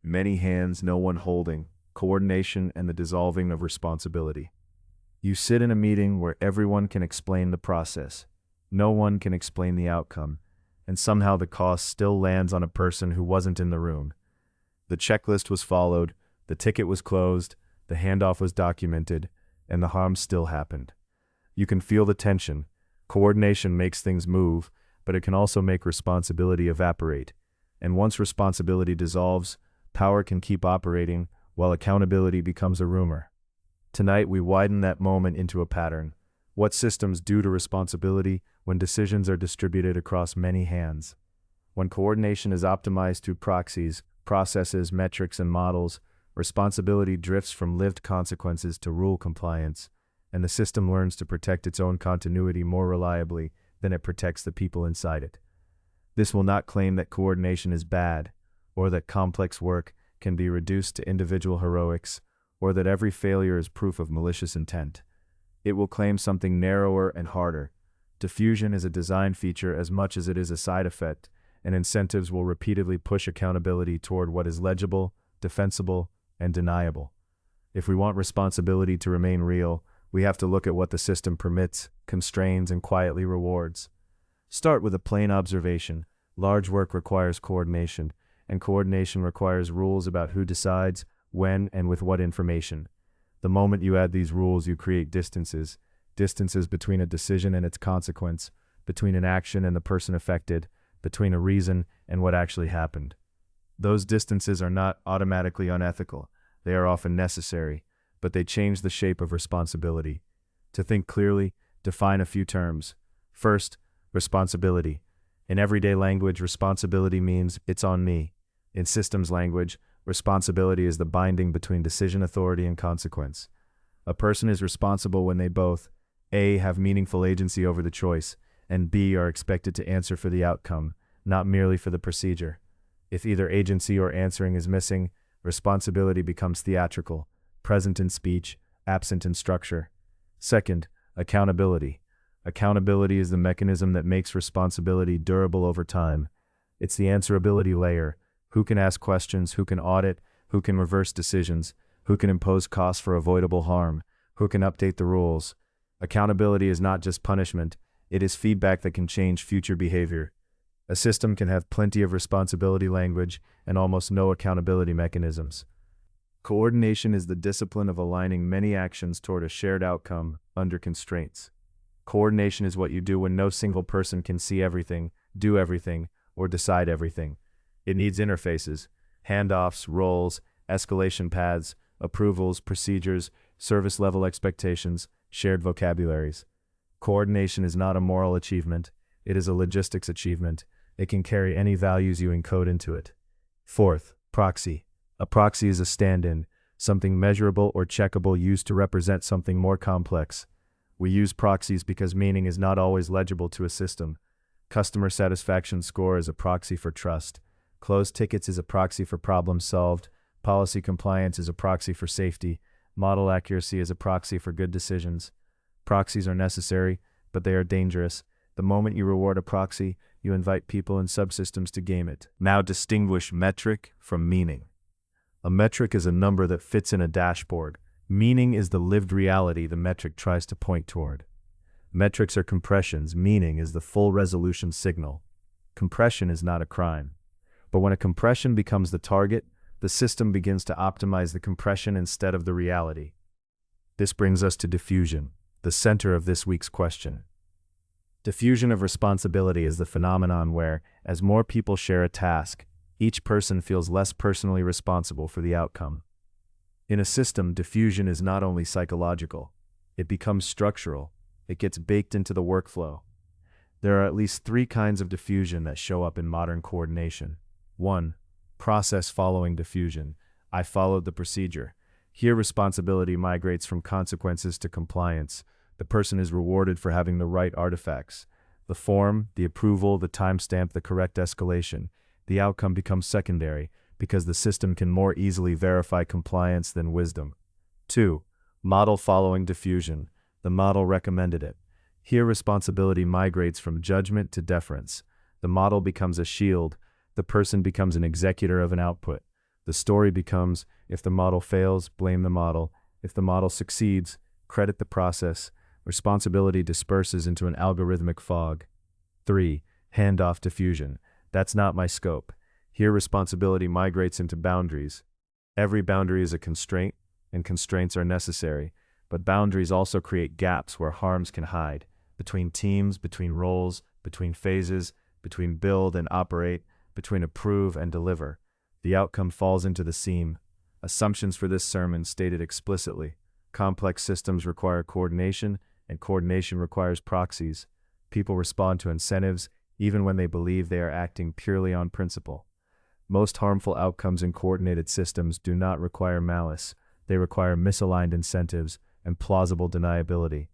Many hands, no one holding, coordination and the dissolving of responsibility. You sit in a meeting where everyone can explain the process. No one can explain the outcome, and somehow the cost still lands on a person who wasn't in the room. The checklist was followed, the ticket was closed, the handoff was documented, and the harm still happened. You can feel the tension. Coordination makes things move, but it can also make responsibility evaporate. And once responsibility dissolves, power can keep operating while accountability becomes a rumor. Tonight we widen that moment into a pattern. What systems do to responsibility when decisions are distributed across many hands? When coordination is optimized through proxies, processes, metrics, and models, responsibility drifts from lived consequences to rule compliance, and the system learns to protect its own continuity more reliably than it protects the people inside it. This will not claim that coordination is bad, or that complex work can be reduced to individual heroics, or that every failure is proof of malicious intent. It will claim something narrower and harder. Diffusion is a design feature as much as it is a side effect, and incentives will repeatedly push accountability toward what is legible, defensible, and deniable. If we want responsibility to remain real, we have to look at what the system permits, constrains, and quietly rewards. Start with a plain observation. Large work requires coordination, and coordination requires rules about who decides, when, and with what information. The moment you add these rules, you create distances between a decision and its consequence, between an action and the person affected, between a reason and what actually happened. Those distances are not automatically unethical. They are often necessary, but they change the shape of responsibility. To think clearly, define a few terms. First, responsibility. In everyday language, responsibility means it's on me. In systems language, responsibility is the binding between decision authority and consequence. A person is responsible when they both A. have meaningful agency over the choice, and B. are expected to answer for the outcome, not merely for the procedure. If either agency or answering is missing, responsibility becomes theatrical, present in speech, absent in structure. Second, accountability. Accountability is the mechanism that makes responsibility durable over time. It's the answerability layer. Who can ask questions, who can audit, who can reverse decisions, who can impose costs for avoidable harm, who can update the rules. Accountability is not just punishment, it is feedback that can change future behavior. A system can have plenty of responsibility language and almost no accountability mechanisms. Coordination is the discipline of aligning many actions toward a shared outcome under constraints. Coordination is what you do when no single person can see everything, do everything, or decide everything. It needs interfaces, handoffs, roles, escalation paths, approvals, procedures, service-level expectations, shared vocabularies. Coordination is not a moral achievement, it is a logistics achievement. It can carry any values you encode into it. Fourth, proxy. A proxy is a stand-in, something measurable or checkable used to represent something more complex. We use proxies because meaning is not always legible to a system. Customer satisfaction score is a proxy for trust. Closed tickets is a proxy for problems solved. Policy compliance is a proxy for safety. Model accuracy is a proxy for good decisions. Proxies are necessary, but they are dangerous. The moment you reward a proxy, you invite people and subsystems to game it. Now distinguish metric from meaning. A metric is a number that fits in a dashboard. Meaning is the lived reality the metric tries to point toward. Metrics are compressions. Meaning is the full resolution signal. Compression is not a crime. But when a compression becomes the target, the system begins to optimize the compression instead of the reality. This brings us to diffusion, the center of this week's question. Diffusion of responsibility is the phenomenon where, as more people share a task, each person feels less personally responsible for the outcome. In a system, diffusion is not only psychological, it becomes structural. It gets baked into the workflow. There are at least 3 kinds of diffusion that show up in modern coordination. 1. Process following diffusion. I followed the procedure. Here, responsibility migrates from consequences to compliance. The person is rewarded for having the right artifacts. The form, the approval, the timestamp, the correct escalation. The outcome becomes secondary because the system can more easily verify compliance than wisdom. 2. Model following diffusion. The model recommended it. Here, responsibility migrates from judgment to deference. The model becomes a shield. The person becomes an executor of an output. The story becomes, if the model fails, blame the model. If the model succeeds, credit the process. Responsibility disperses into an algorithmic fog. 3. Handoff diffusion. That's not my scope. Here responsibility migrates into boundaries. Every boundary is a constraint, and constraints are necessary, but boundaries also create gaps where harms can hide, between teams, between roles, between phases, between build and operate, between approve and deliver. The outcome falls into the seam. Assumptions for this sermon stated explicitly. Complex systems require coordination, and coordination requires proxies. People respond to incentives, even when they believe they are acting purely on principle. Most harmful outcomes in coordinated systems do not require malice. They require misaligned incentives and plausible deniability.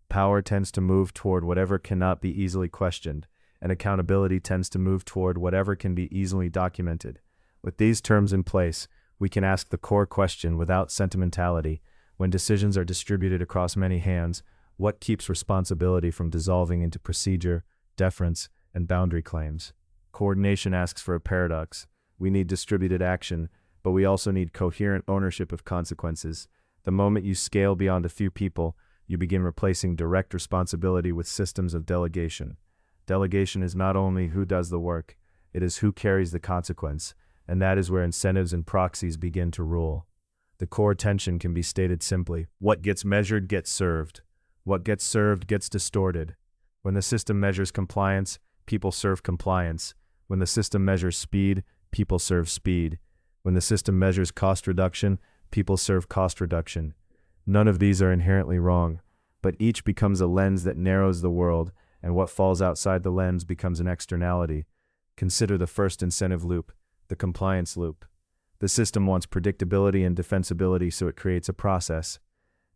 Power tends to move toward whatever cannot be easily questioned, and accountability tends to move toward whatever can be easily documented. With these terms in place, we can ask the core question without sentimentality. When decisions are distributed across many hands, what keeps responsibility from dissolving into procedure, deference, and boundary claims? Coordination asks for a paradox. We need distributed action, but we also need coherent ownership of consequences. The moment you scale beyond a few people, you begin replacing direct responsibility with systems of delegation. Delegation is not only who does the work, it is who carries the consequence, and that is where incentives and proxies begin to rule. The core tension can be stated simply: what gets measured gets served. What gets served gets distorted. When the system measures compliance, people serve compliance. When the system measures speed, people serve speed. When the system measures cost reduction, people serve cost reduction. None of these are inherently wrong, but each becomes a lens that narrows the world, and what falls outside the lens becomes an externality. Consider the first incentive loop, the compliance loop. The system wants predictability and defensibility, so it creates a process.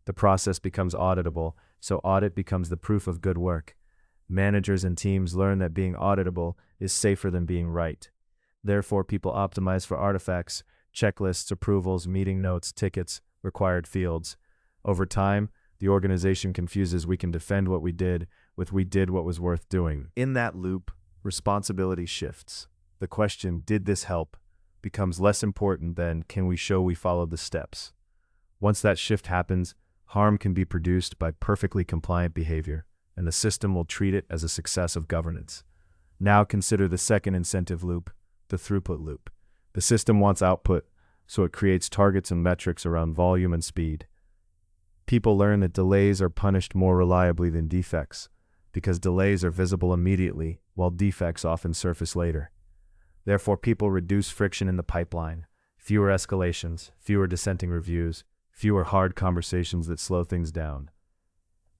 The process becomes auditable, so audit becomes the proof of good work. Managers and teams learn that being auditable is safer than being right. Therefore, people optimize for artifacts, checklists, approvals, meeting notes, tickets, required fields. Over time, the organization confuses "we can defend what we did" with "we did what was worth doing." In that loop, responsibility shifts. The question, "did this help?" becomes less important than "can we show we followed the steps?" Once that shift happens, harm can be produced by perfectly compliant behavior, and the system will treat it as a success of governance. Now consider the second incentive loop, the throughput loop. The system wants output, so it creates targets and metrics around volume and speed. People learn that delays are punished more reliably than defects, because delays are visible immediately, while defects often surface later. Therefore, people reduce friction in the pipeline. Fewer escalations, fewer dissenting reviews, fewer hard conversations that slow things down.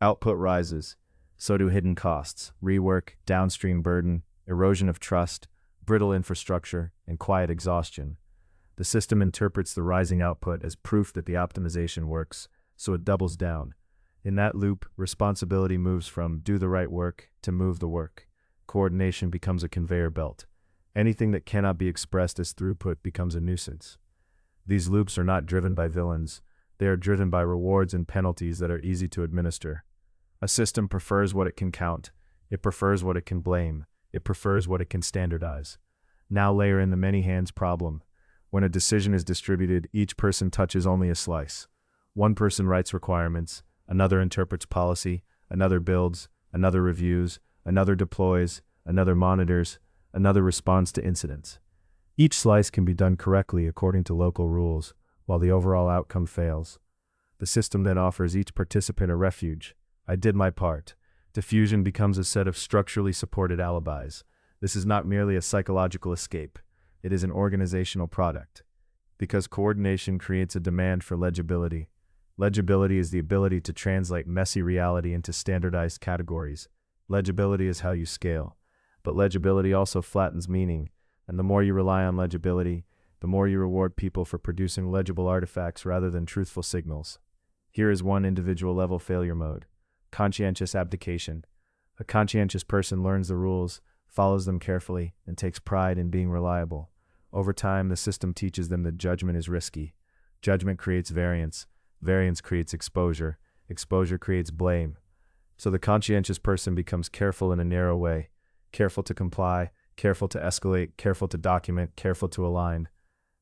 Output rises, so do hidden costs, rework, downstream burden, erosion of trust, brittle infrastructure, and quiet exhaustion. The system interprets the rising output as proof that the optimization works, so it doubles down. In that loop, responsibility moves from "do the right work" to "move the work." Coordination becomes a conveyor belt. Anything that cannot be expressed as throughput becomes a nuisance. These loops are not driven by villains. They are driven by rewards and penalties that are easy to administer. A system prefers what it can count. It prefers what it can blame. It prefers what it can standardize. Now layer in the many hands problem. When a decision is distributed, each person touches only a slice. One person writes requirements, another interprets policy, another builds, another reviews, another deploys, another monitors, another responds to incidents. Each slice can be done correctly according to local rules, while the overall outcome fails. The system then offers each participant a refuge. "I did my part." Diffusion becomes a set of structurally supported alibis. This is not merely a psychological escape. It is an organizational product. Because coordination creates a demand for legibility. Legibility is the ability to translate messy reality into standardized categories. Legibility is how you scale. But legibility also flattens meaning, and the more you rely on legibility, the more you reward people for producing legible artifacts rather than truthful signals. Here is one individual level failure mode: conscientious abdication. A conscientious person learns the rules, follows them carefully, and takes pride in being reliable. Over time, the system teaches them that judgment is risky. Judgment creates variance. Variance creates exposure. Exposure creates blame. So the conscientious person becomes careful in a narrow way. Careful to comply, careful to escalate, careful to document, careful to align.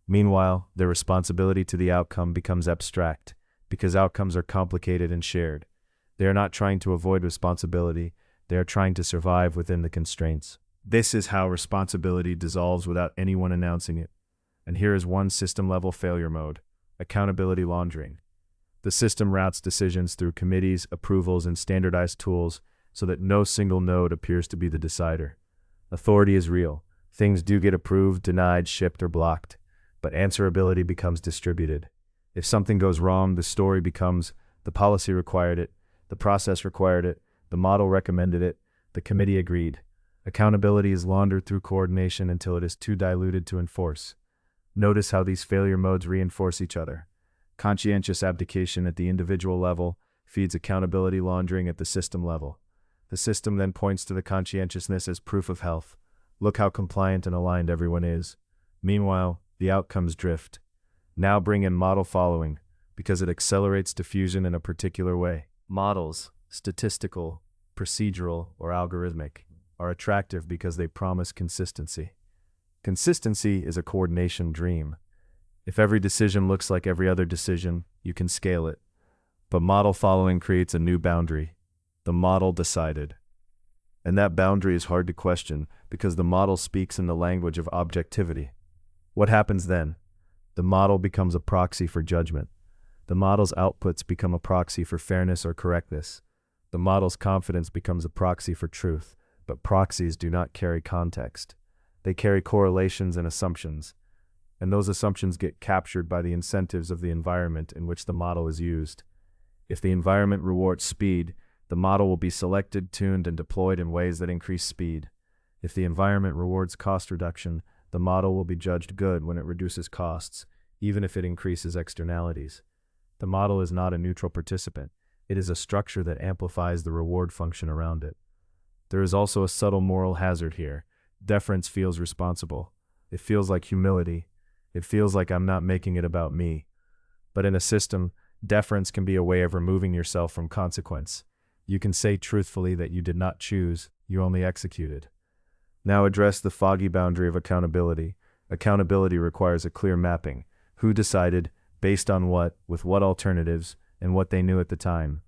Meanwhile, their responsibility to the outcome becomes abstract, because outcomes are complicated and shared. They are not trying to avoid responsibility, they are trying to survive within the constraints. This is how responsibility dissolves without anyone announcing it. And here is one system-level failure mode: accountability laundering. The system routes decisions through committees, approvals, and standardized tools so that no single node appears to be the decider. Authority is real. Things do get approved, denied, shipped, or blocked, but answerability becomes distributed. If something goes wrong, the story becomes the policy required it, the process required it, the model recommended it, the committee agreed. Accountability is laundered through coordination until it is too diluted to enforce. Notice how these failure modes reinforce each other. Conscientious abdication at the individual level feeds accountability laundering at the system level. The system then points to the conscientiousness as proof of health. Look how compliant and aligned everyone is. Meanwhile, the outcomes drift. Now bring in model following, because it accelerates diffusion in a particular way. Models, statistical, procedural, or algorithmic, are attractive because they promise consistency. Consistency is a coordination dream. If every decision looks like every other decision, you can scale it. But model following creates a new boundary. The model decided. And that boundary is hard to question because the model speaks in the language of objectivity. What happens then? The model becomes a proxy for judgment. The model's outputs become a proxy for fairness or correctness. The model's confidence becomes a proxy for truth, but proxies do not carry context. They carry correlations and assumptions, and those assumptions get captured by the incentives of the environment in which the model is used. If the environment rewards speed, the model will be selected, tuned, and deployed in ways that increase speed. If the environment rewards cost reduction, the model will be judged good when it reduces costs, even if it increases externalities. The model is not a neutral participant. It is a structure that amplifies the reward function around it. There is also a subtle moral hazard here. Deference feels responsible. It feels like humility. It feels like I'm not making it about me. But in a system, deference can be a way of removing yourself from consequence. You can say truthfully that you did not choose, you only executed. Now address the foggy boundary of accountability. Accountability requires a clear mapping. Who decided, based on what, with what alternatives, and what they knew at the time.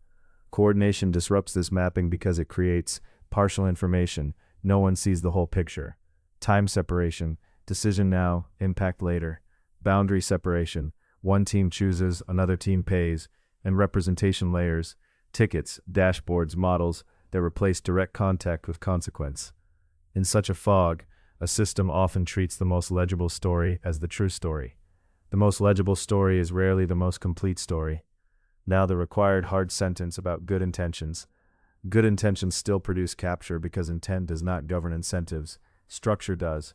Coordination disrupts this mapping because it creates partial information. No one sees the whole picture. Time separation, decision now, impact later. Boundary separation, one team chooses, another team pays. And representation layers, tickets, dashboards, models that replace direct contact with consequence. In such a fog, a system often treats the most legible story as the true story. The most legible story is rarely the most complete story. Now the required hard sentence about good intentions. Good intentions still produce capture because intent does not govern incentives. Structure does.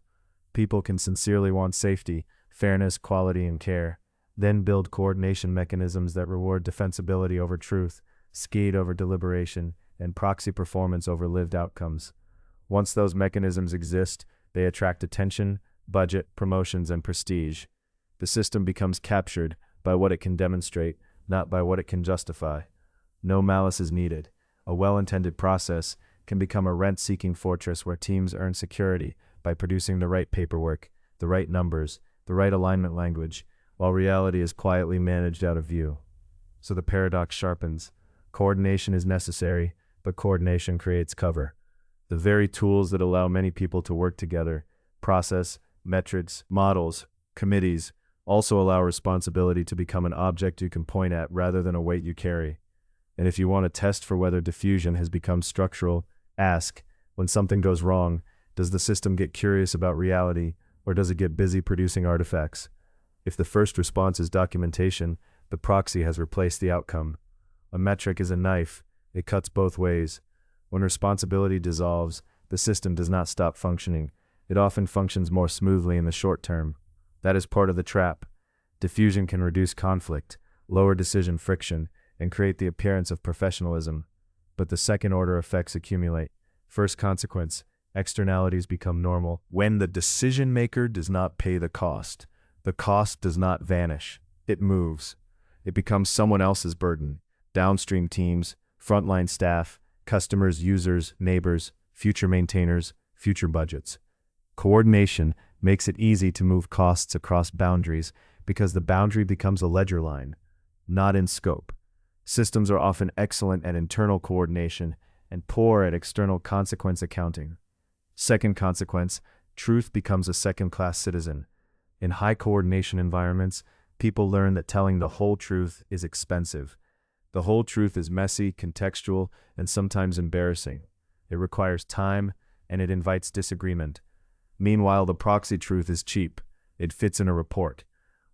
People can sincerely want safety, fairness, quality, and care. Then build coordination mechanisms that reward defensibility over truth, speed over deliberation, and proxy performance over lived outcomes. Once those mechanisms exist, they attract attention, budget, promotions, and prestige. The system becomes captured by what it can demonstrate, not by what it can justify. No malice is needed. A well-intended process can become a rent-seeking fortress where teams earn security by producing the right paperwork, the right numbers, the right alignment language, while reality is quietly managed out of view. So the paradox sharpens. Coordination is necessary, but coordination creates cover. The very tools that allow many people to work together, process, metrics, models, committees, also allow responsibility to become an object you can point at rather than a weight you carry. And if you want to test for whether diffusion has become structural, ask, when something goes wrong, does the system get curious about reality, or does it get busy producing artifacts? If the first response is documentation, the proxy has replaced the outcome. A metric is a knife. It cuts both ways. When responsibility dissolves, the system does not stop functioning. It often functions more smoothly in the short term. That is part of the trap. Diffusion can reduce conflict, lower decision friction, and create the appearance of professionalism. But the second-order effects accumulate. First consequence, externalities become normal. When the decision-maker does not pay the cost does not vanish. It moves. It becomes someone else's burden. Downstream teams, frontline staff, customers, users, neighbors, future maintainers, future budgets. Coordination makes it easy to move costs across boundaries because the boundary becomes a ledger line, not in scope. Systems are often excellent at internal coordination and poor at external consequence accounting. Second consequence, truth becomes a second-class citizen. In high coordination environments, people learn that telling the whole truth is expensive. The whole truth is messy, contextual, and sometimes embarrassing. It requires time, and it invites disagreement. Meanwhile, the proxy truth is cheap. It fits in a report.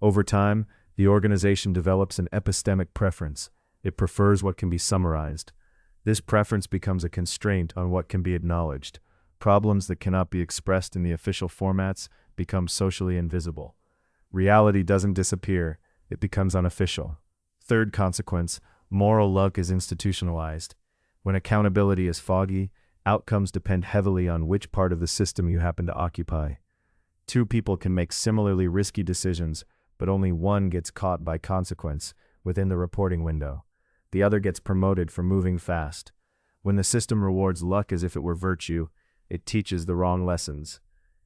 Over time, the organization develops an epistemic preference. It prefers what can be summarized. This preference becomes a constraint on what can be acknowledged. Problems that cannot be expressed in the official formats become socially invisible. Reality doesn't disappear, it becomes unofficial. Third consequence, moral luck is institutionalized. When accountability is foggy, outcomes depend heavily on which part of the system you happen to occupy. Two people can make similarly risky decisions, but only one gets caught by consequence within the reporting window. The other gets promoted for moving fast. When the system rewards luck as if it were virtue, it teaches the wrong lessons.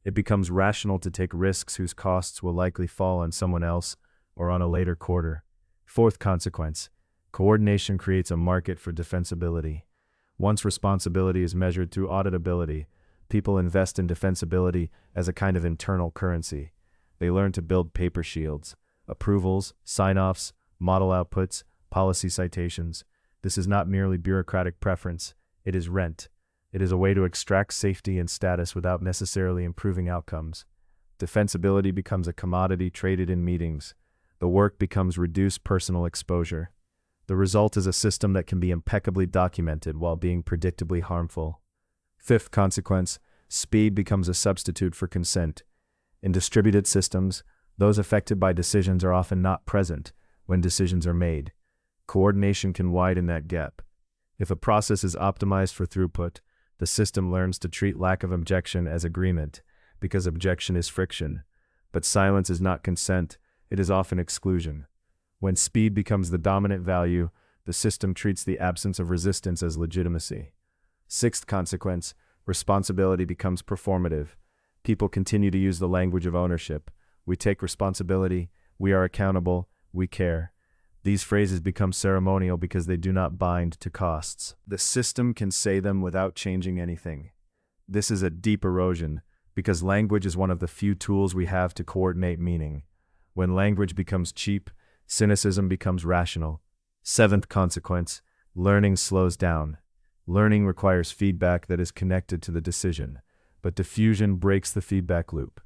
It becomes rational to take risks whose costs will likely fall on someone else or on a later quarter. Fourth consequence, coordination creates a market for defensibility. Once responsibility is measured through auditability, people invest in defensibility as a kind of internal currency. They learn to build paper shields, approvals, sign-offs, model outputs, policy citations. This is not merely bureaucratic preference, it is rent. It is a way to extract safety and status without necessarily improving outcomes. Defensibility becomes a commodity traded in meetings. The work becomes reduced personal exposure. The result is a system that can be impeccably documented while being predictably harmful. Fifth consequence, speed becomes a substitute for consent. In distributed systems, those affected by decisions are often not present when decisions are made. Coordination can widen that gap. If a process is optimized for throughput, the system learns to treat lack of objection as agreement, because objection is friction. But silence is not consent, it is often exclusion. When speed becomes the dominant value, the system treats the absence of resistance as legitimacy. Sixth consequence, responsibility becomes performative. People continue to use the language of ownership. We take responsibility, we are accountable, we care. These phrases become ceremonial because they do not bind to costs. The system can say them without changing anything. This is a deep erosion, because language is one of the few tools we have to coordinate meaning. When language becomes cheap, cynicism becomes rational. Seventh consequence, learning slows down. Learning requires feedback that is connected to the decision, but diffusion breaks the feedback loop.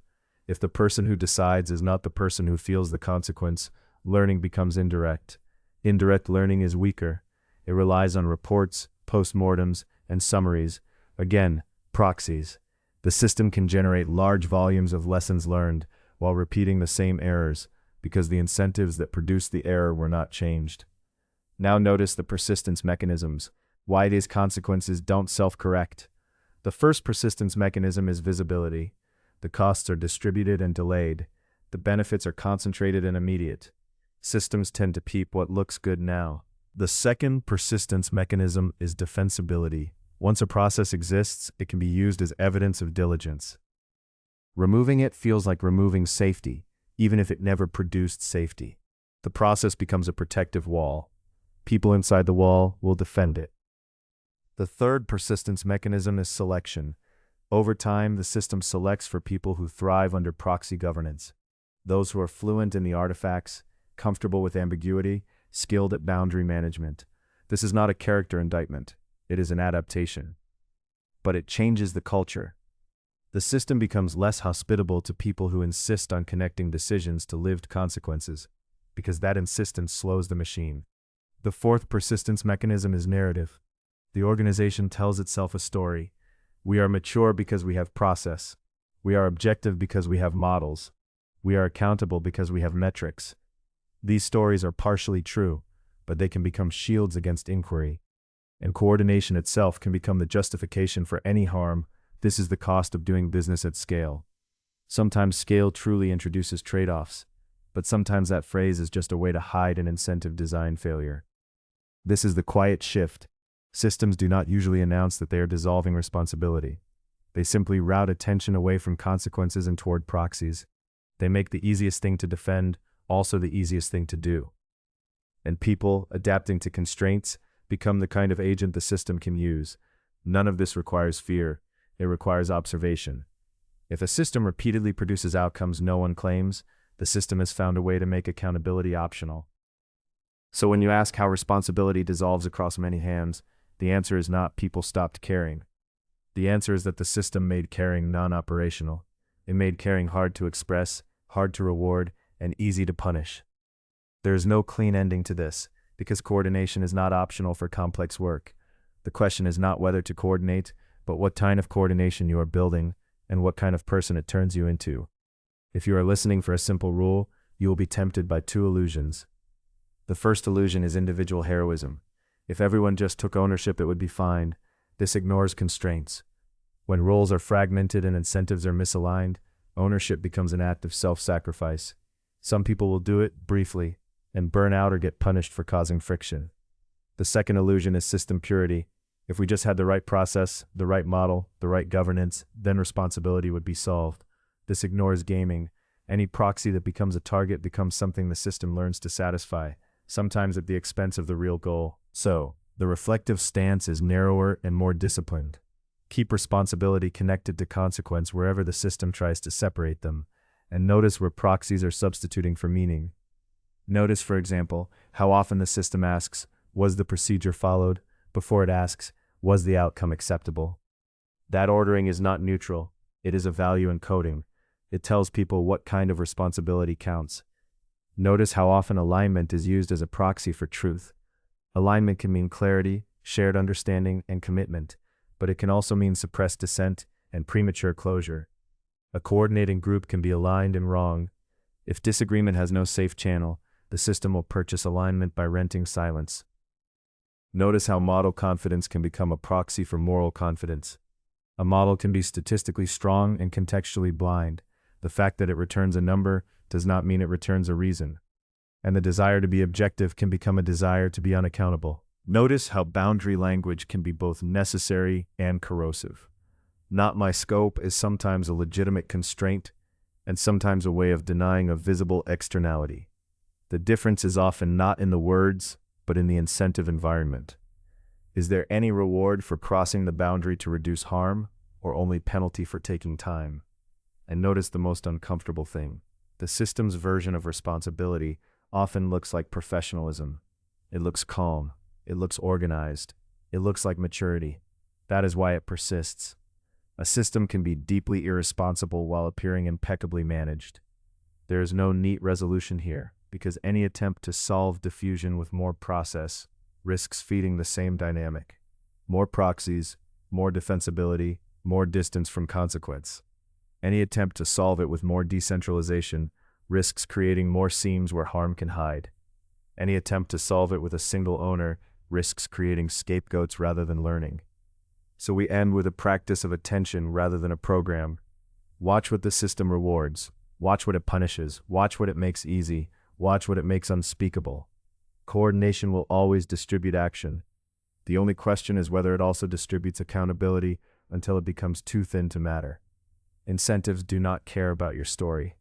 If the person who decides is not the person who feels the consequence, learning becomes indirect. Indirect learning is weaker. It relies on reports, postmortems, and summaries. Again, proxies. The system can generate large volumes of lessons learned while repeating the same errors because the incentives that produced the error were not changed. Now notice the persistence mechanisms, why these consequences don't self-correct. The first persistence mechanism is visibility. The costs are distributed and delayed. The benefits are concentrated and immediate. Systems tend to peep what looks good now. The second persistence mechanism is defensibility. Once a process exists, it can be used as evidence of diligence. Removing it feels like removing safety, even if it never produced safety. The process becomes a protective wall. People inside the wall will defend it. The third persistence mechanism is selection. Over time, the system selects for people who thrive under proxy governance. Those who are fluent in the artifacts, comfortable with ambiguity, skilled at boundary management. This is not a character indictment. It is an adaptation. But it changes the culture. The system becomes less hospitable to people who insist on connecting decisions to lived consequences, because that insistence slows the machine. The fourth persistence mechanism is narrative. The organization tells itself a story. We are mature because we have process. We are objective because we have models. We are accountable because we have metrics. These stories are partially true, but they can become shields against inquiry. And coordination itself can become the justification for any harm. This is the cost of doing business at scale. Sometimes scale truly introduces trade-offs, but sometimes that phrase is just a way to hide an incentive design failure. This is the quiet shift. Systems do not usually announce that they are dissolving responsibility. They simply route attention away from consequences and toward proxies. They make the easiest thing to defend also the easiest thing to do. And people, adapting to constraints, become the kind of agent the system can use. None of this requires fear. It requires observation. If a system repeatedly produces outcomes no one claims, the system has found a way to make accountability optional. So when you ask how responsibility dissolves across many hands, the answer is not people stopped caring. The answer is that the system made caring non-operational. It made caring hard to express, hard to reward, and easy to punish. There is no clean ending to this, because coordination is not optional for complex work. The question is not whether to coordinate, but what kind of coordination you are building, and what kind of person it turns you into. If you are listening for a simple rule, you will be tempted by two illusions. The first illusion is individual heroism. If everyone just took ownership, it would be fine. This ignores constraints. When roles are fragmented and incentives are misaligned, ownership becomes an act of self-sacrifice. Some people will do it briefly and burn out or get punished for causing friction. The second illusion is system purity. If we just had the right process, the right model, the right governance, then responsibility would be solved. This ignores gaming. Any proxy that becomes a target becomes something the system learns to satisfy, sometimes at the expense of the real goal. So, the reflective stance is narrower and more disciplined. Keep responsibility connected to consequence wherever the system tries to separate them, and notice where proxies are substituting for meaning. Notice, for example, how often the system asks, "Was the procedure followed?" before it asks, "Was the outcome acceptable?" That ordering is not neutral. It is a value encoding. It tells people what kind of responsibility counts. Notice how often alignment is used as a proxy for truth. Alignment can mean clarity, shared understanding, and commitment, but it can also mean suppressed dissent and premature closure. A coordinating group can be aligned and wrong. If disagreement has no safe channel, the system will purchase alignment by renting silence. Notice how model confidence can become a proxy for moral confidence. A model can be statistically strong and contextually blind. The fact that it returns a number does not mean it returns a reason. And the desire to be objective can become a desire to be unaccountable. Notice how boundary language can be both necessary and corrosive. Not my scope is sometimes a legitimate constraint and sometimes a way of denying a visible externality. The difference is often not in the words, but in the incentive environment. Is there any reward for crossing the boundary to reduce harm, or only penalty for taking time? And notice the most uncomfortable thing. The system's version of responsibility often looks like professionalism. It looks calm. It looks organized. It looks like maturity. That is why it persists. A system can be deeply irresponsible while appearing impeccably managed. There is no neat resolution here, because any attempt to solve diffusion with more process risks feeding the same dynamic. More proxies, more defensibility, more distance from consequence. Any attempt to solve it with more decentralization risks creating more seams where harm can hide. Any attempt to solve it with a single owner risks creating scapegoats rather than learning. So we end with a practice of attention rather than a program. Watch what the system rewards. Watch what it punishes. Watch what it makes easy. Watch what it makes unspeakable. Coordination will always distribute action. The only question is whether it also distributes accountability until it becomes too thin to matter. Incentives do not care about your story.